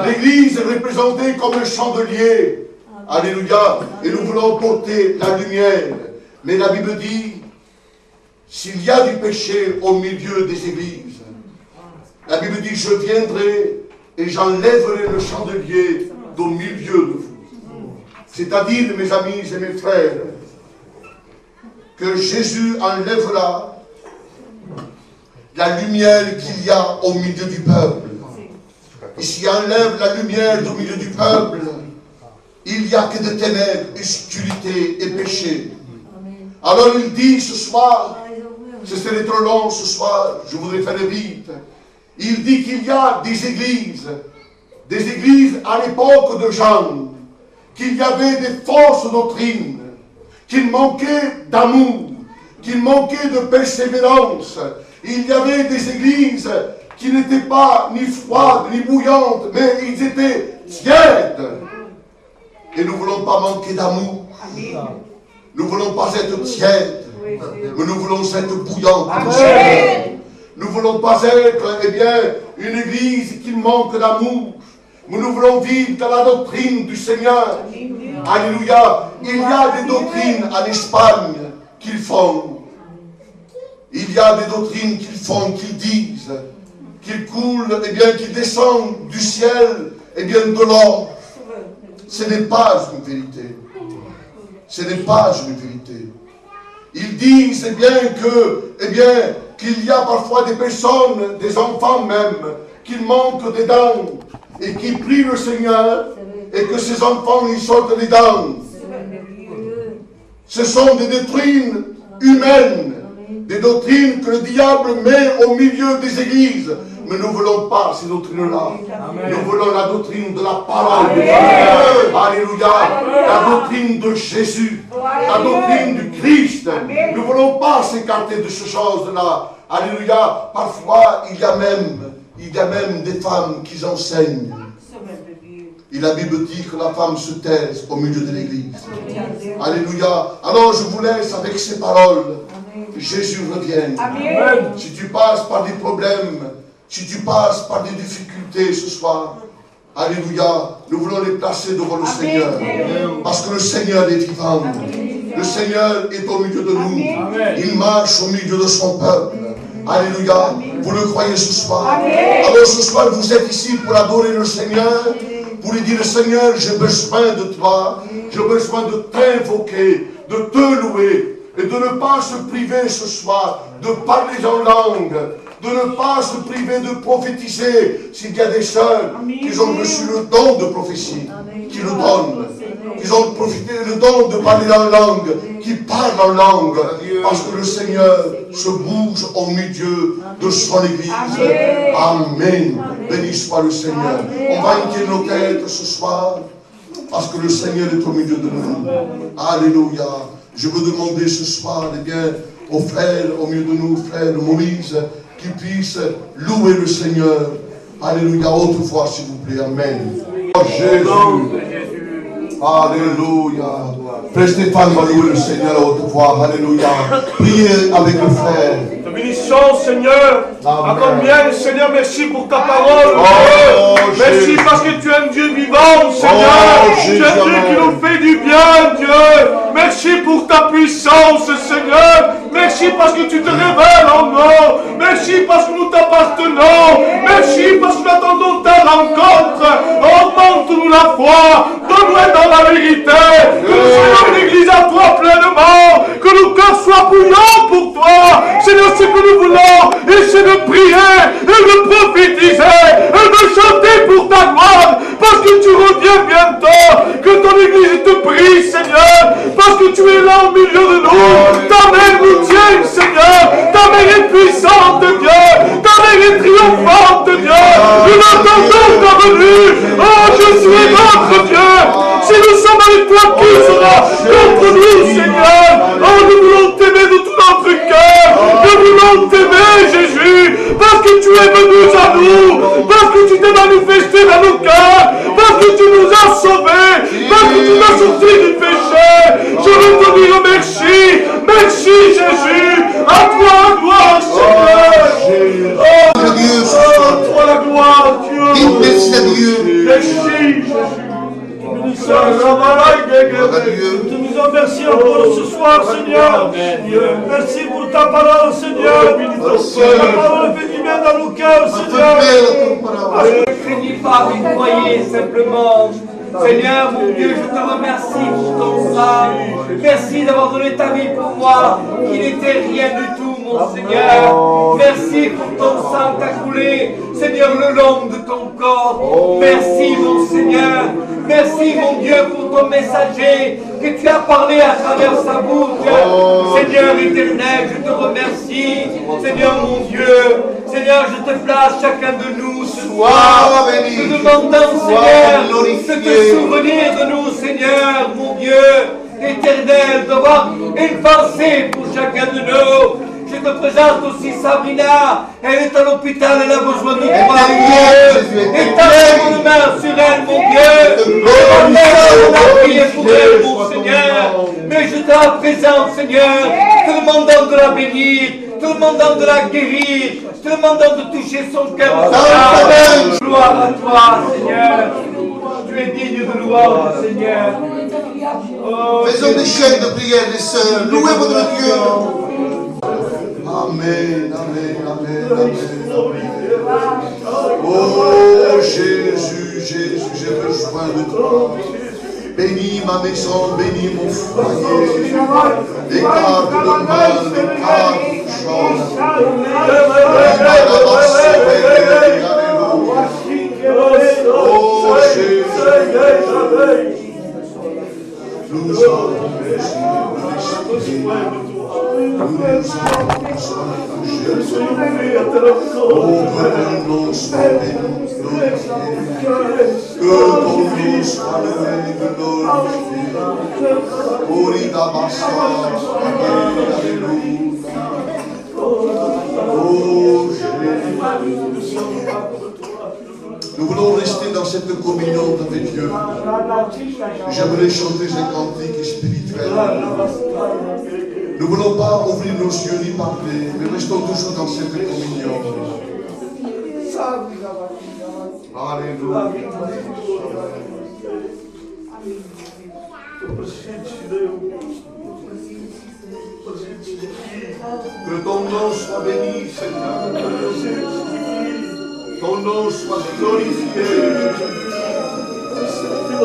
L'Église est représentée comme un chandelier. Alléluia. Et nous voulons porter la lumière. Mais la Bible dit, s'il y a du péché au milieu des églises, la Bible dit, je viendrai et j'enlèverai le chandelier au milieu de vous. C'est-à-dire, mes amis et mes frères, que Jésus enlèvera la lumière qu'il y a au milieu du peuple. Et s'il enlève la lumière au milieu du peuple, il n'y a que de ténèbres, obscurité et péché. Alors il dit ce soir, ce serait trop long ce soir, je voudrais faire vite. Il dit qu'il y a des églises à l'époque de Jean, qu'il y avait des fausses doctrines, qu'il manquait d'amour, qu'il manquait de persévérance. Il y avait des églises qui n'étaient pas ni froides ni bouillantes, mais ils étaient tièdes. Et nous ne voulons pas manquer d'amour. Nous ne voulons pas être tièdes, mais nous voulons être bouillants. Nous ne voulons pas être, eh bien, une église qui manque d'amour, mais nous voulons vivre dans la doctrine du Seigneur. Alléluia. Il y a des doctrines en Espagne qu'ils font. Il y a des doctrines qu'ils font, qu'ils disent, qu'ils coulent, eh bien, qu'ils descendent du ciel, eh bien, de l'or. Ce n'est pas une vérité. Ce n'est pas une vérité. Ils disent, eh bien, qu'il y a parfois des personnes, des enfants même, qui manquent des dents et qui prient le Seigneur et que ces enfants, ils sortent les dents. Ce sont des doctrines humaines, des doctrines que le diable met au milieu des églises. Mais nous ne voulons pas ces doctrines-là. Nous voulons la doctrine de la parole de Dieu. Alléluia. La doctrine de Jésus. La doctrine du Christ. Nous ne voulons pas s'écarter de ces choses-là. Alléluia. Parfois, il y a même des femmes qui enseignent. Et la Bible dit que la femme se taise au milieu de l'église. Alléluia. Alors je vous laisse avec ces paroles. Jésus revient. Amen. Si tu passes par des problèmes, si tu passes par des difficultés ce soir, alléluia, nous voulons les placer devant le Seigneur. Parce que le Seigneur est vivant. Le Seigneur est au milieu de nous. Il marche au milieu de son peuple. Alléluia. Vous le croyez ce soir. Alors ce soir, vous êtes ici pour adorer le Seigneur, pour lui dire, Seigneur, j'ai besoin de toi. J'ai besoin de t'invoquer, de te louer. Et de ne pas se priver ce soir de parler en langue, de ne pas se priver de prophétiser. S'il y a des sœurs qui ont reçu le don de prophétie, qui le donnent. ils ont profité le don de parler en langue, qui parlent en langue, parce que le Seigneur se bouge au milieu de son Église. Amen. Béni soit le Seigneur. On va incliner nos têtes ce soir, parce que le Seigneur est au milieu de nous. Alléluia. Je veux demander ce soir, eh bien, aux frères, au milieu de nous, frère Moïse, qu'ils puissent louer le Seigneur. Alléluia. Autrefois, s'il vous plaît. Amen. Oh Jésus. Alléluia. Frère Stéphane va louer le Seigneur autrefois. Alléluia. Priez avec le frère. Te bénissons, Seigneur. À combien, Seigneur, merci pour ta parole. Merci parce que tu es un Dieu vivant, Seigneur. Tu es un Dieu qui nous fait du bien, Dieu. Merci pour ta puissance, Seigneur. Merci parce que tu te révèles en nous. Merci parce que nous t'appartenons. Merci parce que nous attendons ta rencontre. Augmente-nous la foi. Donne-nous dans la vérité. Que nous soyons une église à toi pleinement. Que nos cœurs soient bouillants pour toi. Seigneur, ce que nous voulons, et c'est de prier, et de prophétiser, et de chanter pour ta gloire. Parce que tu reviens bientôt. Que ton église te prie, Seigneur. Parce que tu es là au milieu de nous. Ta main nous tient, Seigneur. Ta main est puissante, Dieu. Ta main est triomphante, Dieu. Nous attendons ta venue. Oh, je suis notre Dieu. Si nous sommes avec toi, qui sera contre nous, Seigneur? Oh, nous voulons t'aimer de tout notre cœur. Nous voulons t'aimer, Jésus. Parce que tu es venu à nous. Parce que tu t'es manifesté dans nos cœurs. Parce que tu nous as sauvés. Parce que tu nous as sortis du péché. Je veux te dire merci. Merci, Jésus. À toi la gloire, Seigneur. Oh, Dieu, à toi la gloire, Dieu. merci à Dieu. Merci, Jésus. Tu nous en merci encore ce soir, Seigneur. Merci pour ta parole, Seigneur. Ta parole fait du bien dans nos cœurs, Seigneur. Ne craignez pas, mais croyez simplement. Seigneur, mon Dieu, je te remercie pour ton sang. Merci d'avoir donné ta vie pour moi, qui n'était rien du tout, mon Seigneur. Merci pour ton sang qui a coulé, Seigneur, le long de ton corps. Merci, mon Seigneur. Merci, mon Dieu, pour ton messager que tu as parlé à travers sa bouche. Seigneur éternel, je te remercie. Seigneur, mon Dieu. Seigneur, je te place chacun de nous ce soir. Te demandant, Seigneur, de te souvenir de nous, Seigneur, mon Dieu éternel, d'avoir une pensée pour chacun de nous. Je te présente aussi Sabrina. Elle est à l'hôpital, elle a besoin de toi, Dieu. Étends une main sur elle, mon Dieu. On a prié pour elle, mon Seigneur. Mais je te la présente, Seigneur, te demandant de la bénir, te demandant de la guérir, te demandant de toucher son cœur. Gloire à toi, Seigneur. Tu es digne de louange, Seigneur. Oh, Faisons des chaînes de prière, les sœurs. Louez votre Dieu. Amen, amen, amen, amen. Oh Jésus, Jésus, j'ai besoin de toi. Bénis ma maison, bénis mon foyer. Écarte le mal, écarte le chose. Oh Jésus, nous sommes nous voulons rester dans cette communion avec Dieu. J'aimerais chanter ces cantiques spirituels. Nous ne voulons pas ouvrir nos yeux ni parler, mais restons toujours dans cette communion. Alléluia. Que ton nom soit béni, Seigneur. Ton nom soit glorifié. Que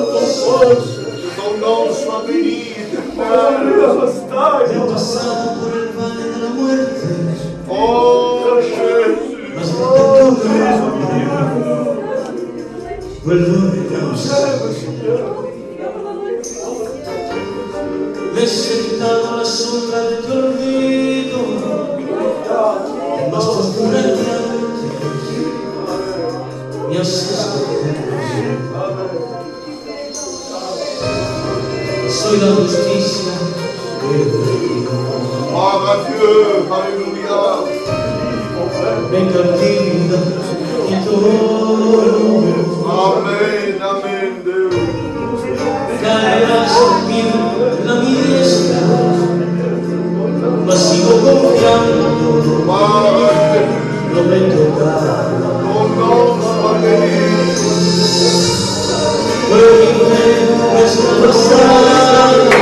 ton nom soit béni. Oh Jésus. me he sentado a la sombra de tu olvido, en más profunda me has escogido. Soy la justicia de Dios. Gloire à Dieu, alléluia. Me cautiva y todo. Amen, amen, Dieu. Caerás la mi diestra, mas sigo confiando, Gloire à Dieu. no me tocará. Ton nom soit béni. Nuestra pasada, de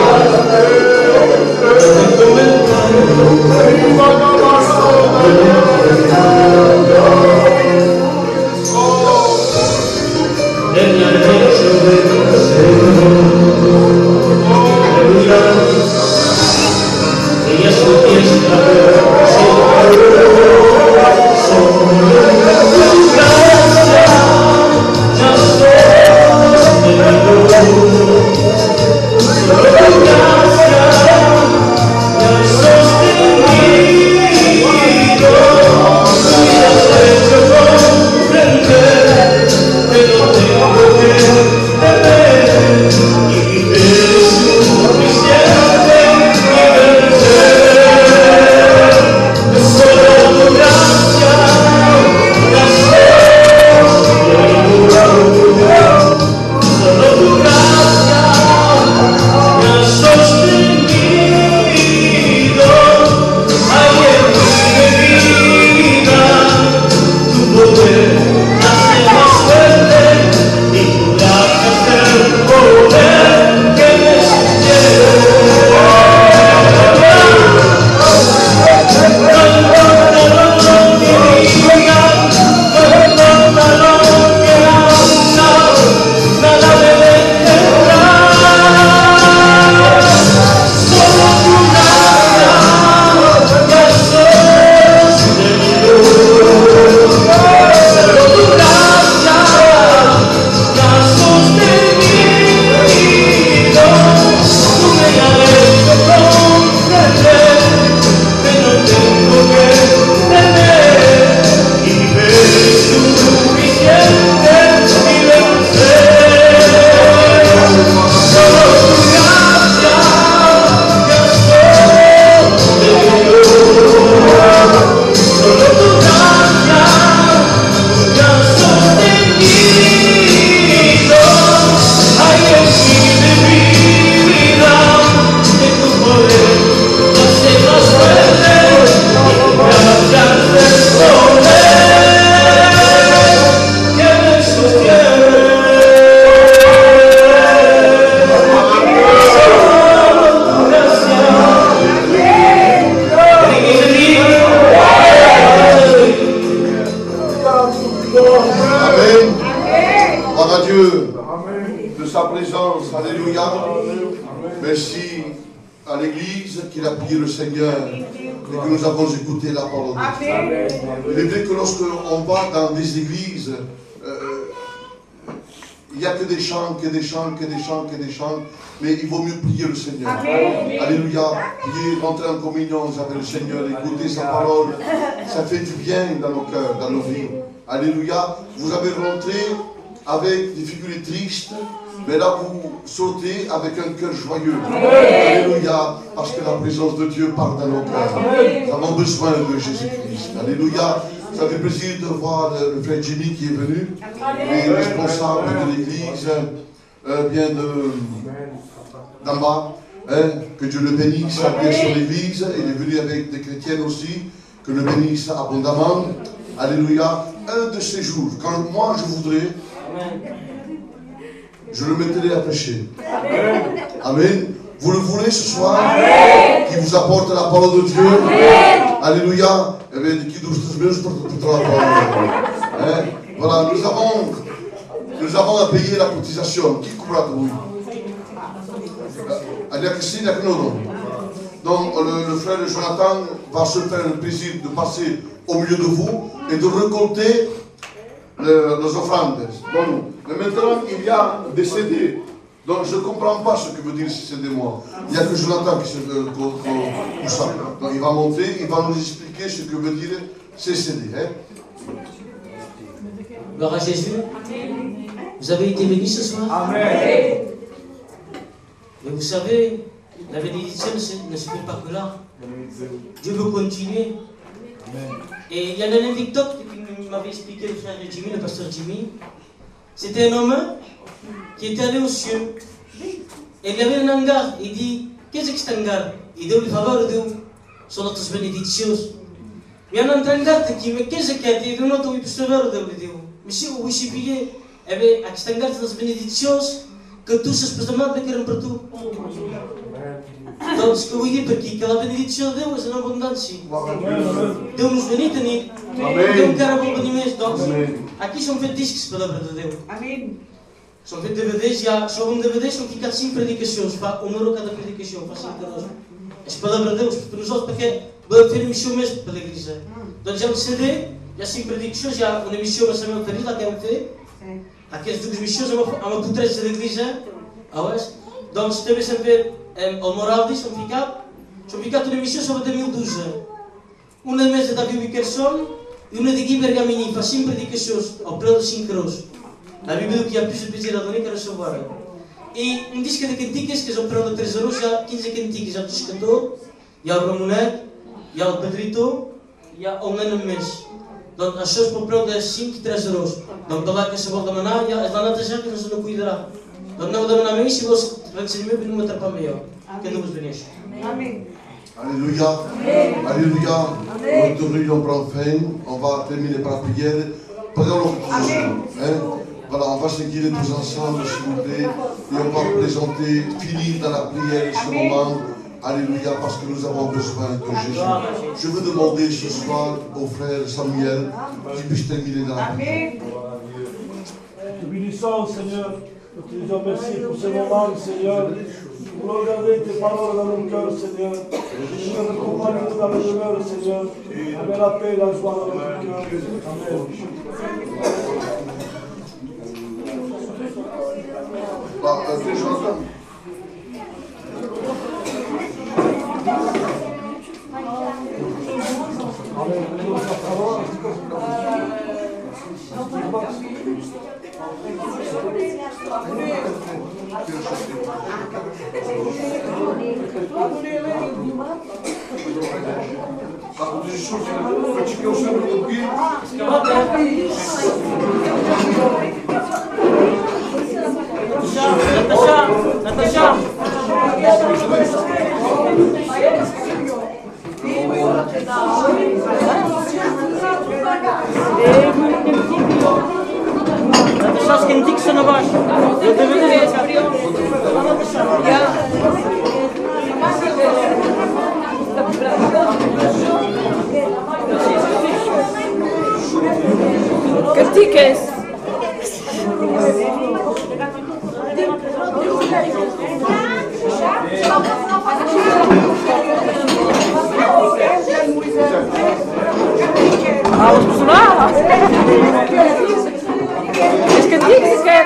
en la leche del Señor, ella es tu diestra, Merci à l'Église qu'il a prié le Seigneur et que nous avons écouté la parole de Dieu. Il est vrai que lorsqu'on va dans des églises, il n'y a que des chants, que des chants, que des chants, que des chants, mais il vaut mieux prier le Seigneur. Alléluia. Prier, rentrer en communion avec le Seigneur, écouter sa parole, ça fait du bien dans nos cœurs, dans nos vies. Alléluia. Vous avez rentré avec des figures tristes, mais là vous sortez avec un cœur joyeux. Alléluia. Parce que la présence de Dieu parle dans nos cœurs. Nous avons besoin de Jésus-Christ. Alléluia. Ça fait plaisir de voir le frère Jimmy qui est venu, les responsables de l'église, bien d'en bas. Que Dieu le bénisse à bien son église. Il est venu avec des chrétiennes aussi. Que le bénisse abondamment. Alléluia. Un de ces jours, quand moi je voudrais, je le mettrai à pécher. Amen. Vous le voulez ce soir? Qui vous apporte la parole de Dieu? Alléluia. Eh bien, qui nous la parole. Voilà, nous avons à payer la cotisation. Qui couvre tout? Donc, le frère Jonathan va se faire le plaisir de passer au milieu de vous et de récolter les offrandes. Bon, mais maintenant, il y a des CD Donc je ne comprends pas ce que veut dire succédez-moi. Il n'y a que Jonathan qui se pour ça. Donc il va monter, il va nous expliquer ce que veut dire succéder. Hein? Gloire à Jésus. Vous avez été bénis ce soir. Amen. Et vous savez, la bénédiction ne se fait pas que là. Dieu veut continuer. Et il y a une anecdote qui m'avait expliqué le frère de Jimmy, le pasteur Jimmy. C'était un homme qui était allé aux cieux. Et il y avait un hangar. Il dit, qu'est-ce que c'est un hangar? Il dit, il favore Dieu. Sont notre bénédiction. Il y a un autre hangar qui dit, mais qu'est-ce que c'est? Il dit, non, il peut se faire Dieu. Mais si vous vous payez, eh bien, à ce hangar, c'est notre bénédiction que tout se passe mal avec un partout. Donc, ce que vous dites, parce que la bénédiction de Dieu est une abondance. Dieu nous bénit, Dieu nous carre beaucoup de messe. Donc, aqui sont faits disques, palavra de Deus. Amém. São feitos DVDs, só DVD são ficado 5 predicações, €1 cada predicação, faz 5 euros. As palavras de Deus, porque nós porque vamos fazer missão mesmo para a igreja. Então já no CD, já 5 predicações, já uma missão a Samuel Paris, lá que é o que aquelas 2 missões, há uma potência da igreja, donc se teve sempre ao moral disso, são ficado uma missão sobre 2012. Uma mesa da Bíblia Kerson e uma de Guy Bergamini, faz 5 predicações, ao preço de 5 euros. A Bíblia que há plus de plaisir à donner que recevoir. E disque de cantigas que são para 3 euros, já 15 cantigas, já dos cantores, e há o Ramonet, e há o Pedrito, e há um ano mês. Então, as pessoas para o preço de 5 e 3 euros. Então, para lá que se volta a manar, e as danas já que não se não cuidará. Então, não dá manar se você receber meu, não me atrapalha melhor. Que não vos benesse. Amém. Alléluia. Alléluia. Notre réunion prend fin. On va terminer par la prière. Prenons notre Voilà, on va se guider tous ensemble, s'il vous plaît, et on va présenter, finir dans la prière ce moment. Alléluia, parce que nous avons besoin de Jésus. Je veux demander ce soir au frère Samuel qu'il puisse terminer dans la prière. Te bénissons, Seigneur. Nous te disons merci pour ce moment, Seigneur. Pour regarder tes paroles dans nos cœurs, Seigneur. Seigneur, accompagne-nous dans le demeure, Seigneur. Avec la paix et la joie dans notre cœur. Amen. Natasha. Natasha, skin dik sa nabaş. Cantiques. Vamos personal. Es cantiques que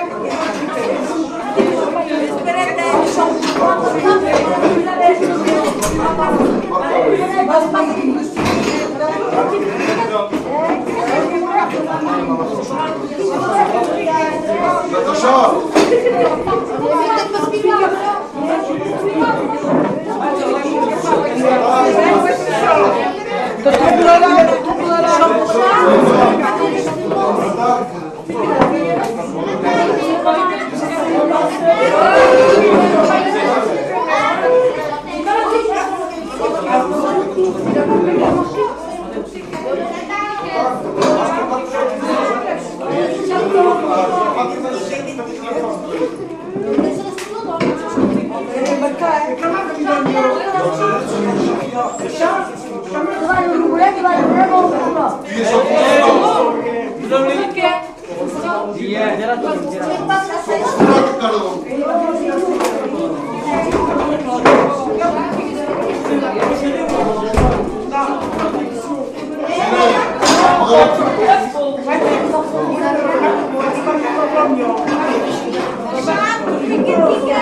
Fica.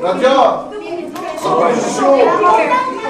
Nadia, en position.